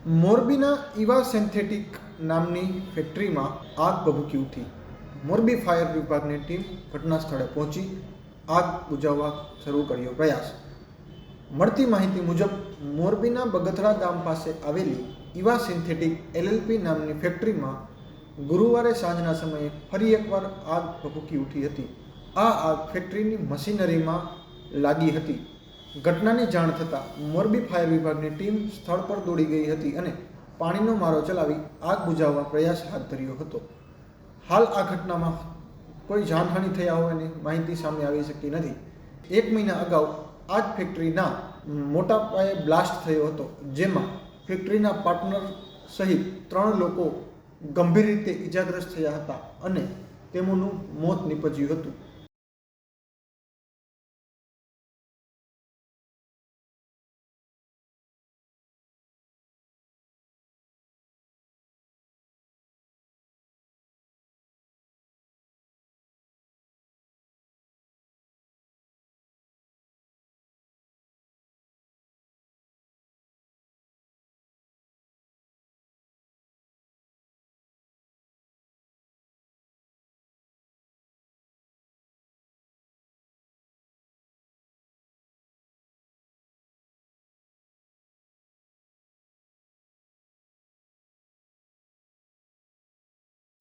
મોરબીના Eva synthetic નામની ફેક્ટરીમાં આગ ભભૂકી ઉઠી. મોરબી ફાયર વિભાગની ટીમ ઘટના સ્થળે પહોંચી આગ બુઝાવવા શરૂ કર્યો પ્રયાસ. મળતી માહિતી મુજબ મોરબીના બગથરા ગામ પાસે આવેલી ઈવા સિન્થેટિક LLP નામની ફેક્ટરીમાં ગુરુવારે સાંજના સમયે ફરી એકવાર આગ ભભૂકી ઉઠી હતી. આ આગ ફેક્ટરીની મશીનરીમાં લાગી હતી. ઘટનાની જાણ થતાં મોરબી ફાયર વિભાગની ટીમ સ્થળ પર દોડી ગઈ હતી અને પાણીનો મારો ચલાવી આગ બુઝાવવા પ્રયાસ હાથ ધર્યો હતો. હાલ આ ઘટનામાં કોઈ જાનહાનિ થયા હોવાની માહિતી સામે આવી શકી નથી. 1 મહિના અગાઉ આ જ ફેક્ટરીના મોટા પાયે બ્લાસ્ટ થયો હતો, જેમાં ફેક્ટરીના પાર્ટનર સહિત 3 લોકો ગંભીર રીતે ઇજાગ્રસ્ત થયા હતા અને તેમનું મોત નીપજ્યું હતું.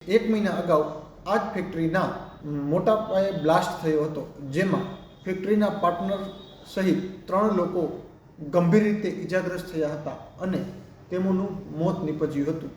એક મહિના અગાઉ આ જ ફેક્ટરીના મોટા પાયે બ્લાસ્ટ થયો હતો, જેમાં ફેક્ટરીના પાર્ટનર સહિત 3 લોકો ગંભીર રીતે ઇજાગ્રસ્ત થયા હતા અને તેમનું મોત નીપજ્યું હતું.